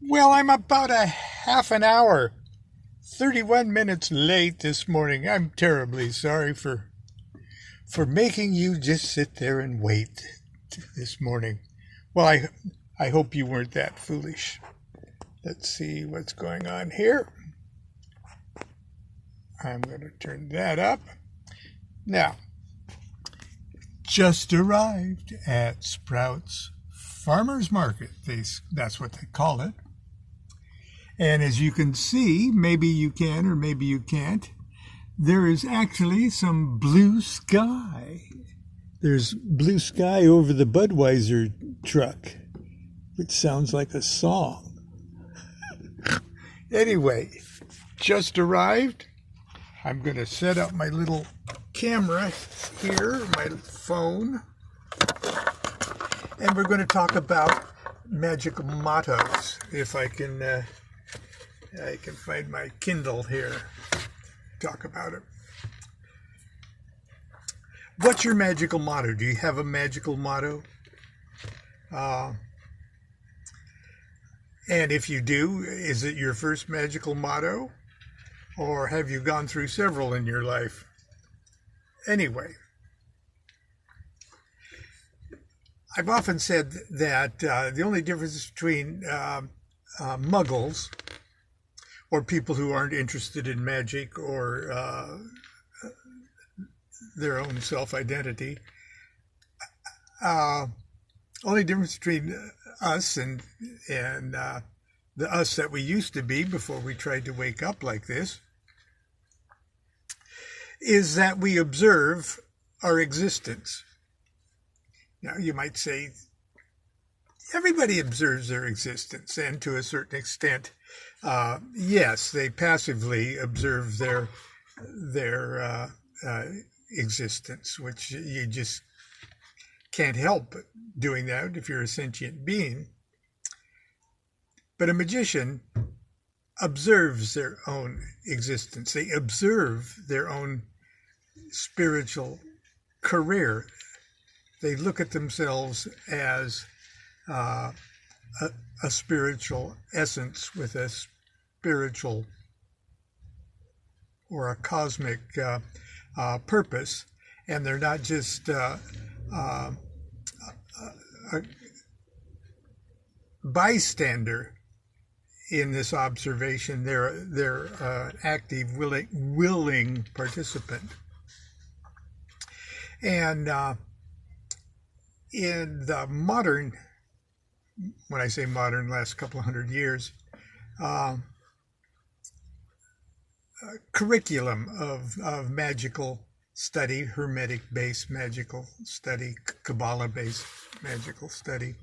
Well, I'm about a half an hour, 31 minutes late this morning. I'm terribly sorry for making you just sit there and wait this morning. Well, I hope you weren't that foolish. Let's see what's going on here. I'm going to turn that up. Now, just arrived at Sprouts Farmers Market. That's what they call it. And as you can see, maybe you can or maybe you can't, there is actually some blue sky. There's blue sky over the Budweiser truck, which sounds like a song. Anyway, just arrived. I'm going to set up my little camera here, my phone, and we're going to talk about magic mottos. If I can find my Kindle here, talk about it. What's your magical motto? Do you have a magical motto? And if you do, is it your first magical motto? Or have you gone through several in your life? Anyway, I've often said that the only difference between muggles, or people who aren't interested in magic or their own self-identity, only difference between us and the us that we used to be before we tried to wake up like this is that we observe our existence. Now, you might say everybody observes their existence, and to a certain extent, yes, they passively observe their existence, which you just can't help doing that if you're a sentient being. But a magician observes their own existence. They observe their own spiritual career. They look at themselves as a spiritual essence with a spiritual or a cosmic purpose, and they're not just a bystander in this observation. They're active, willing participant. And in the modern, when I say modern, last couple of hundred years, curriculum of magical study, Hermetic-based magical study, Kabbalah-based magical study,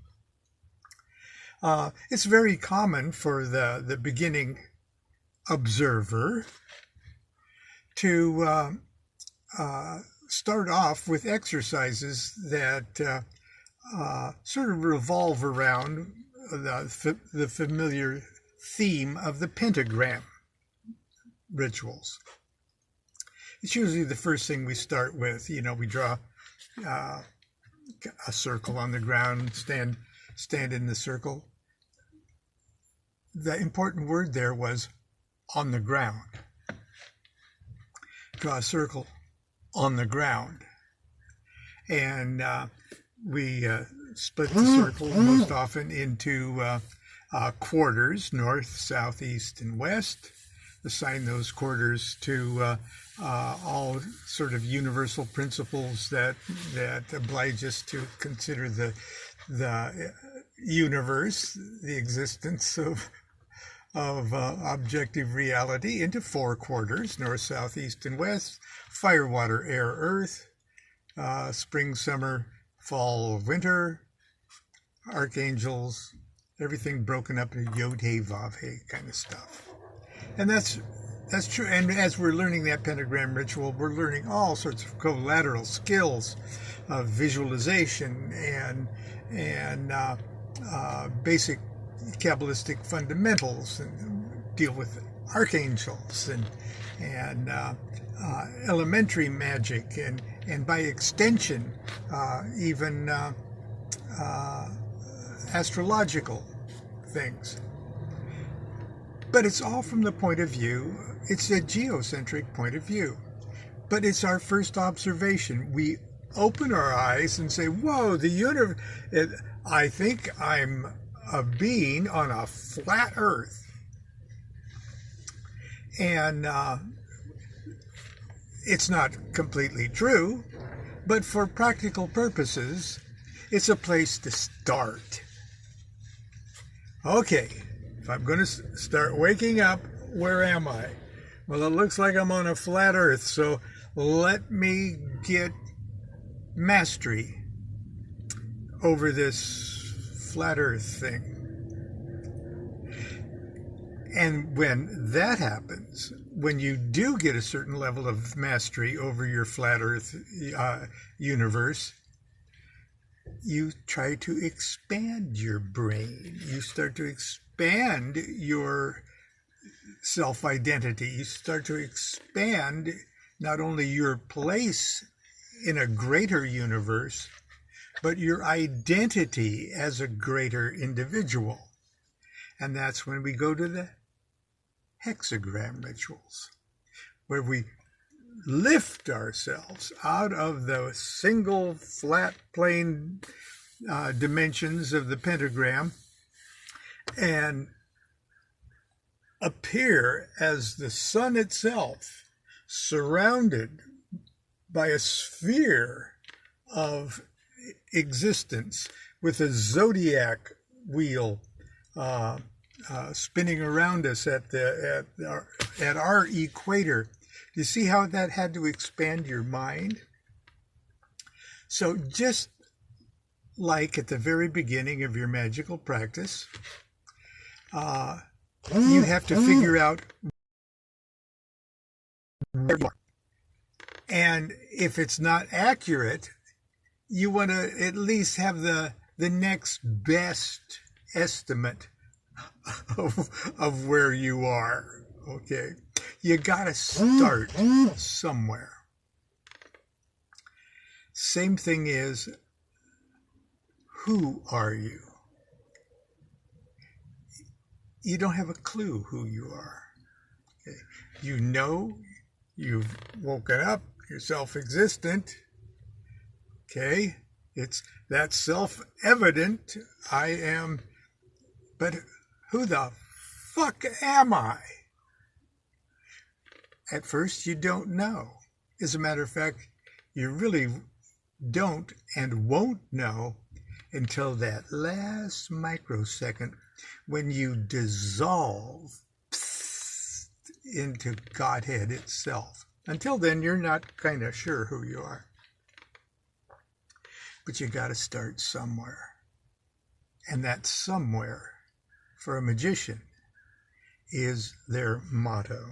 it's very common for the beginning observer to start off with exercises that sort of revolve around the familiar theme of the pentagram rituals. It's usually the first thing we start with. You know, we draw a circle on the ground, stand in the circle. The important word there was on the ground. Draw a circle on the ground. And we split the circle most often into quarters, north, south, east, and west. Assign those quarters to all sort of universal principles that oblige us to consider the universe, the existence of objective reality, into four quarters: north, south, east, and west. Fire, water, air, earth. Spring, summer, fall, winter. Archangels. Everything broken up into yod, he, vav, he kind of stuff. And that's true. And as we're learning that pentagram ritual, we're learning all sorts of collateral skills of visualization and basic kabbalistic fundamentals, and deal with archangels and elementary magic, and by extension even astrological things. But it's all from the point of view, it's a geocentric point of view. But it's our first observation. We open our eyes and say, whoa, the universe, I think I'm a being on a flat earth. And it's not completely true, but for practical purposes, it's a place to start. Okay, if I'm going to start waking up, where am I? Well, it looks like I'm on a flat earth, so let me get mastery over this flat earth thing. And when that happens, when you do get a certain level of mastery over your flat earth universe, you try to expand your brain. You start to expand your self-identity. You start to expand not only your place in a greater universe, but your identity as a greater individual. And that's when we go to the hexagram rituals, where we lift ourselves out of the single flat plane dimensions of the pentagram and appear as the sun itself, surrounded by a sphere of existence with a zodiac wheel spinning around us at our equator. Do you see how that had to expand your mind? So just like at the very beginning of your magical practice, you have to figure out where you are. And if it's not accurate, you want to at least have the next best estimate of where you are. Okay, you got to start somewhere. Same thing is, who are you? You don't have a clue who you are. Okay? You know you've woken up, you're self-existent. Okay, that's self-evident. I am, but who the fuck am I? At first, you don't know. As a matter of fact, you really don't and won't know until that last microsecond when you dissolve into Godhead itself. Until then, you're not kind of sure who you are. But you got to start somewhere. And that somewhere, for a magician, is their motto.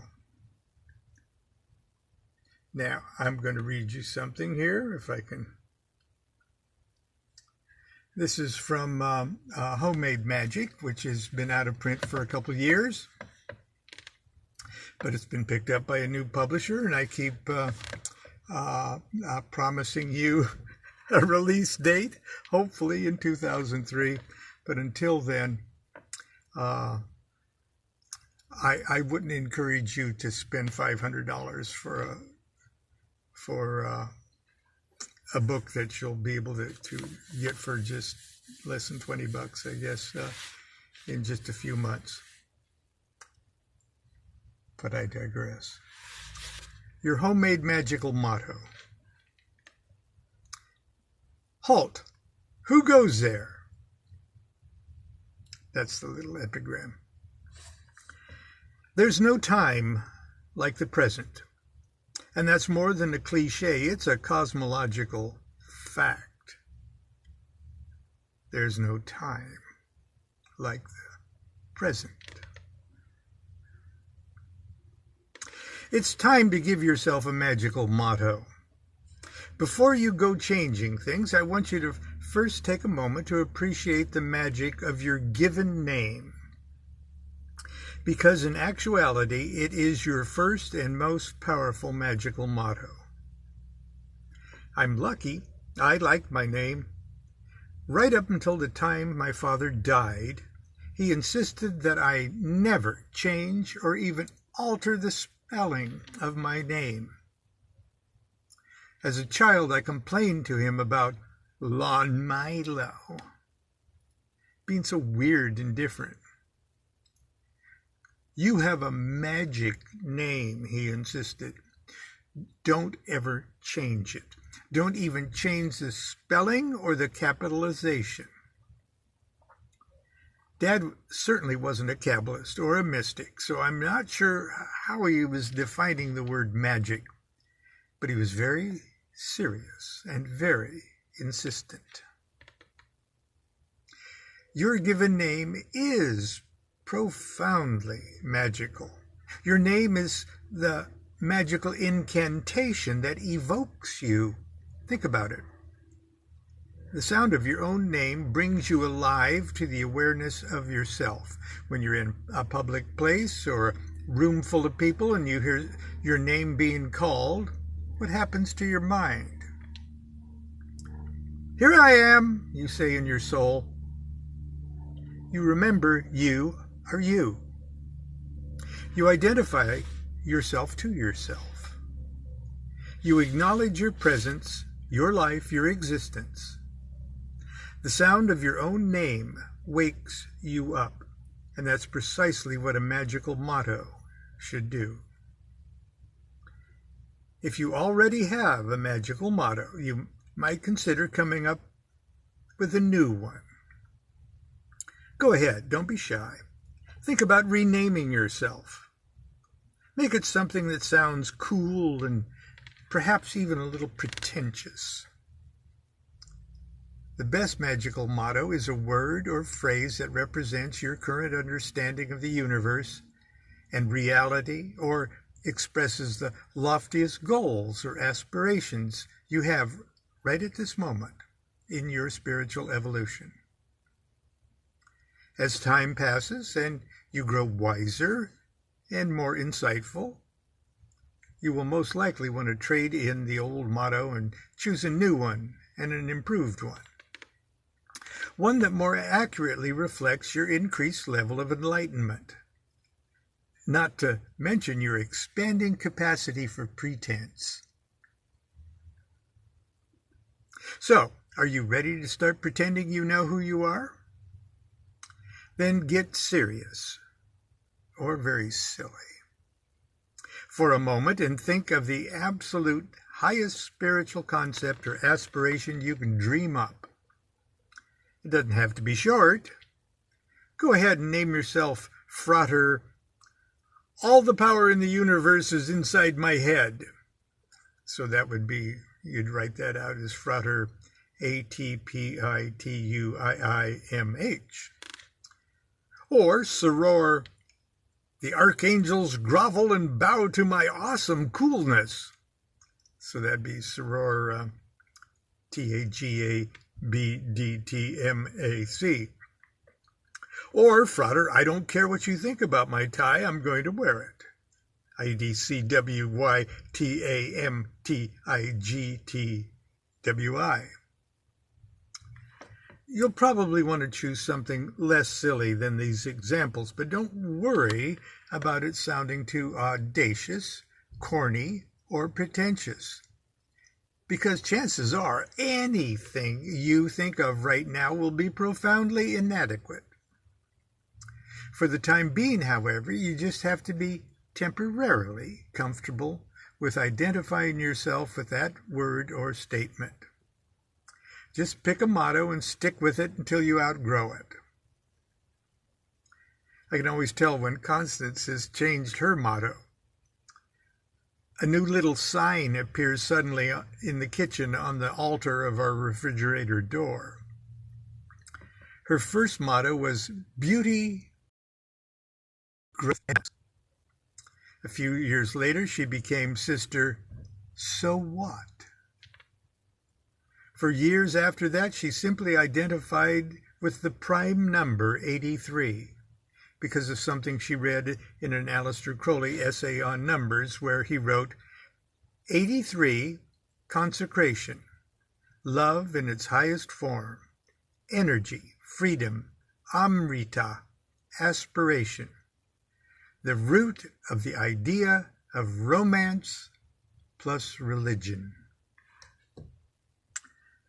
Now, I'm going to read you something here, if I can. This is from Homemade Magic, which has been out of print for a couple of years. But it's been picked up by a new publisher, and I keep promising you a release date, hopefully in 2003. But until then, I wouldn't encourage you to spend $500 for a book that you'll be able to get for just less than $20, I guess, in just a few months. But I digress. Your homemade magical motto. Halt! Who goes there? That's the little epigram. There's no time like the present. And that's more than a cliche, it's a cosmological fact. There's no time like the present. It's time to give yourself a magical motto. Before you go changing things, I want you to first take a moment to appreciate the magic of your given name. Because in actuality, it is your first and most powerful magical motto. I'm lucky. I liked my name. Right up until the time my father died, He insisted that I never change or even alter the spelling of my name. As a child, I complained to him about Lon Milo being so weird and different. You have a magic name, he insisted. Don't ever change it. Don't even change the spelling or the capitalization. Dad certainly wasn't a Kabbalist or a mystic, so I'm not sure how he was defining the word magic, but he was very serious and very insistent. Your given name is profoundly magical. Your name is the magical incantation that evokes you. Think about it. The sound of your own name brings you alive to the awareness of yourself. When you're in a public place or a room full of people and you hear your name being called, what happens to your mind? Here I am, you say in your soul. You remember you are you. You identify yourself to yourself. You acknowledge your presence, your life, your existence. The sound of your own name wakes you up, and that's precisely what a magical motto should do. If you already have a magical motto, you might consider coming up with a new one. Go ahead, don't be shy. Think about renaming yourself. Make it something that sounds cool and perhaps even a little pretentious. The best magical motto is a word or phrase that represents your current understanding of the universe and reality, or expresses the loftiest goals or aspirations you have right at this moment in your spiritual evolution. As time passes and you grow wiser and more insightful, you will most likely want to trade in the old motto and choose a new one and an improved one that more accurately reflects your increased level of enlightenment, not to mention your expanding capacity for pretense. So, are you ready to start pretending you know who you are? Then get serious, or very silly, for a moment and think of the absolute highest spiritual concept or aspiration you can dream up. It doesn't have to be short. Go ahead and name yourself Frater. All the power in the universe is inside my head. So that would be, you'd write that out as Frater Atpituiimh. Or Soror, the archangels grovel and bow to my awesome coolness. So that'd be Soror Tagbdtmac. Or Frater, I don't care what you think about my tie, I'm going to wear it. IDCWYTAMTIGTWI. You'll probably want to choose something less silly than these examples, but don't worry about it sounding too audacious, corny, or pretentious. Because chances are anything you think of right now will be profoundly inadequate. For the time being, however, you just have to be temporarily comfortable with identifying yourself with that word or statement. Just pick a motto and stick with it until you outgrow it. I can always tell when Constance has changed her motto. A new little sign appears suddenly in the kitchen on the altar of our refrigerator door. Her first motto was beauty, growth. A few years later, she became Sister So What? For years after that, she simply identified with the prime number 83 because of something she read in an Aleister Crowley essay on numbers where he wrote, 83, consecration, love in its highest form, energy, freedom, amrita, aspiration, the root of the idea of romance plus religion.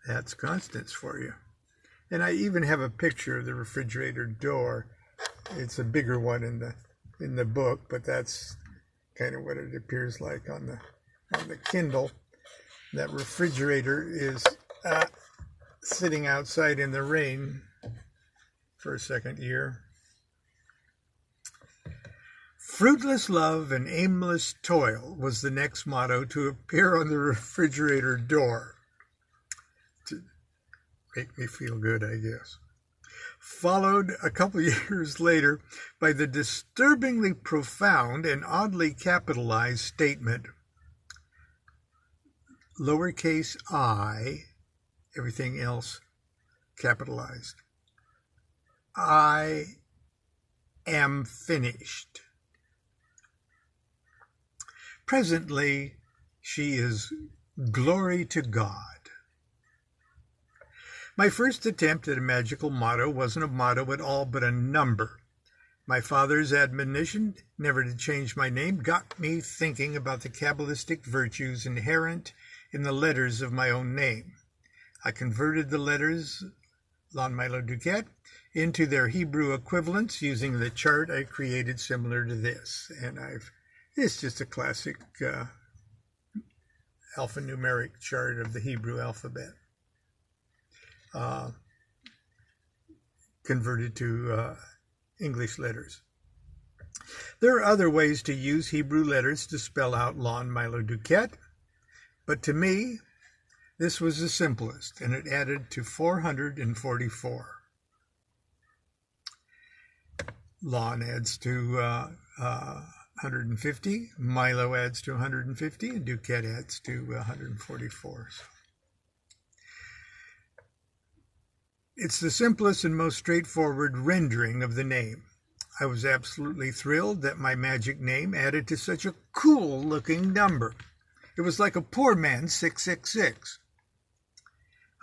That's Constance for you. And I even have a picture of the refrigerator door. It's a bigger one in the book, but that's kind of what it appears like on the Kindle. That refrigerator is sitting outside in the rain for a second year. Fruitless love and aimless toil was the next motto to appear on the refrigerator door. To make me feel good, I guess. Followed a couple years later by the disturbingly profound and oddly capitalized statement, lowercase I, everything else capitalized. I am finished. Presently, she is glory to God. My first attempt at a magical motto wasn't a motto at all, but a number. My father's admonition never to change my name got me thinking about the kabbalistic virtues inherent in the letters of my own name. I converted the letters, Lon Milo DuQuette, into their Hebrew equivalents using the chart I created similar to this. And it's just a classic alphanumeric chart of the Hebrew alphabet, converted to English letters. There are other ways to use Hebrew letters to spell out Lon Milo DuQuette, but to me, this was the simplest, and it added to 444. Lon adds to 150, Milo adds to 150, and DuQuette adds to 144. It's the simplest and most straightforward rendering of the name. I was absolutely thrilled that my magic name added to such a cool-looking number. It was like a poor man's 666.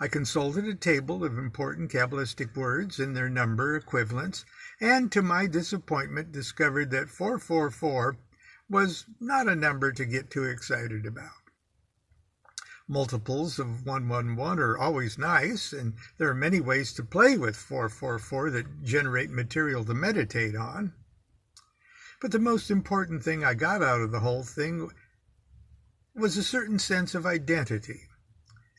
I consulted a table of important kabbalistic words and their number equivalents, and to my disappointment discovered that 444 was not a number to get too excited about. Multiples of 111 are always nice, and there are many ways to play with 444 that generate material to meditate on. But the most important thing I got out of the whole thing was a certain sense of identity,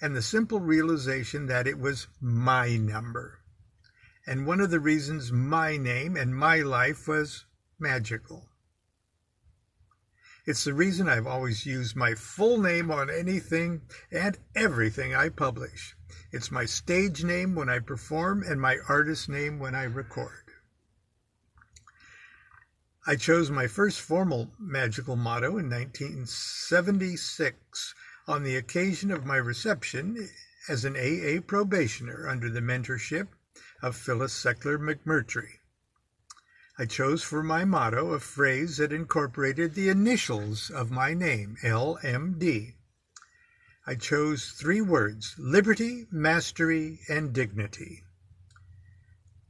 and the simple realization that it was my number. And one of the reasons my name and my life was magical. It's the reason I've always used my full name on anything and everything I publish. It's my stage name when I perform and my artist name when I record. I chose my first formal magical motto in 1976 on the occasion of my reception as an AA probationer under the mentorship of Phyllis Seckler-McMurtry. I chose for my motto a phrase that incorporated the initials of my name, LMD. I chose 3 words, liberty, mastery, and dignity.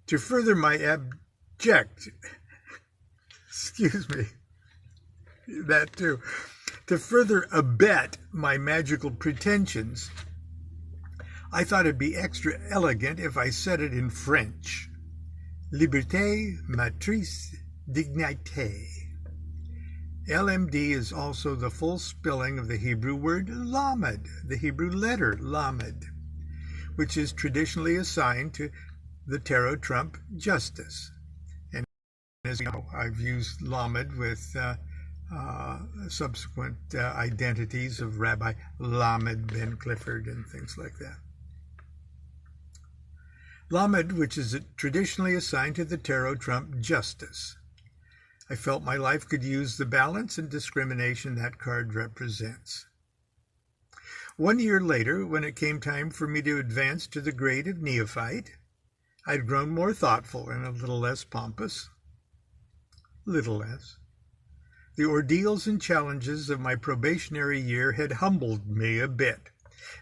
To further my to further abet my magical pretensions, I thought it'd be extra elegant if I said it in French. Liberté, matrice, dignité. LMD is also the full spelling of the Hebrew word lamed, the Hebrew letter lamed, which is traditionally assigned to the tarot trump justice. And as you know, I've used lamed with subsequent identities of Rabbi Lamed Ben Clifford and things like that. Lamed, which is traditionally assigned to the tarot trump justice. I felt my life could use the balance and discrimination that card represents. 1 year later, when it came time for me to advance to the grade of neophyte, I'd grown more thoughtful and a little less pompous. Little less. The ordeals and challenges of my probationary year had humbled me a bit,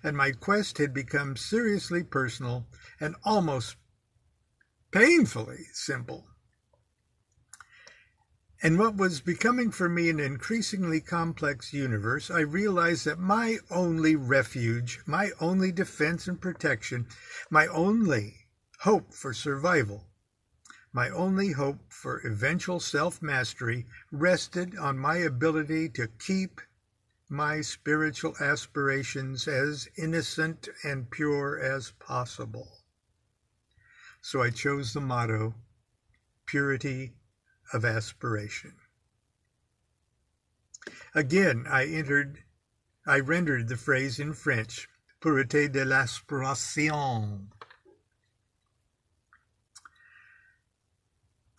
and my quest had become seriously personal and almost painfully simple. In what was becoming for me an increasingly complex universe, I realized that my only refuge, my only defense and protection, my only hope for survival, my only hope for eventual self-mastery rested on my ability to keep my spiritual aspirations as innocent and pure as possible. So I chose the motto, purity of aspiration. Again, I rendered the phrase in French, pureté de l'aspiration.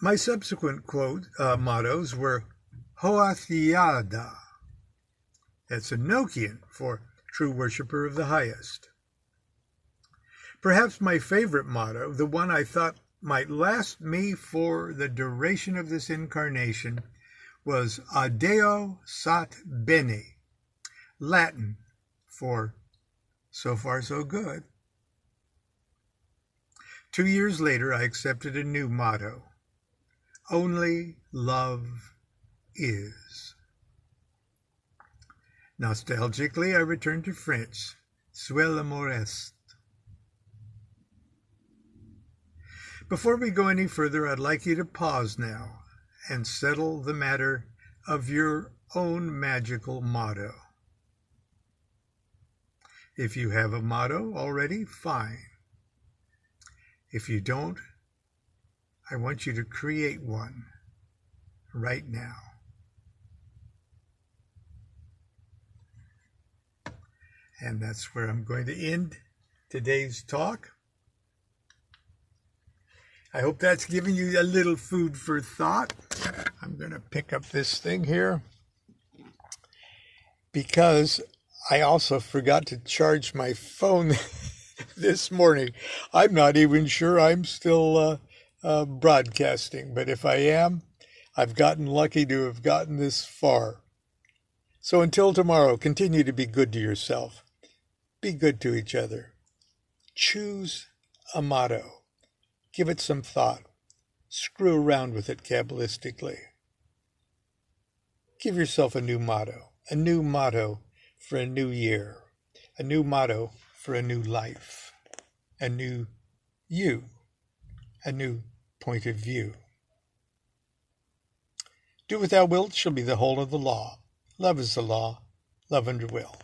My subsequent mottos were Hoathiada. That's Enochian for true worshiper of the highest. Perhaps my favorite motto, the one I thought might last me for the duration of this incarnation, was Adeo sat bene, Latin for so far so good. 2 years later, I accepted a new motto, only love is. Nostalgically, I returned to French, Soit l'amour est. Before we go any further, I'd like you to pause now and settle the matter of your own magical motto. If you have a motto already, fine. If you don't, I want you to create one right now. And that's where I'm going to end today's talk. I hope that's given you a little food for thought. I'm going to pick up this thing here because I also forgot to charge my phone this morning. I'm not even sure I'm still broadcasting, but if I am, I've gotten lucky to have gotten this far. So until tomorrow, continue to be good to yourself. Be good to each other. Choose a motto. Give it some thought. Screw around with it kabbalistically. Give yourself a new motto for a new year, a new motto for a new life, a new you, a new point of view. Do what thou wilt shall be the whole of the law. Love is the law, love under will.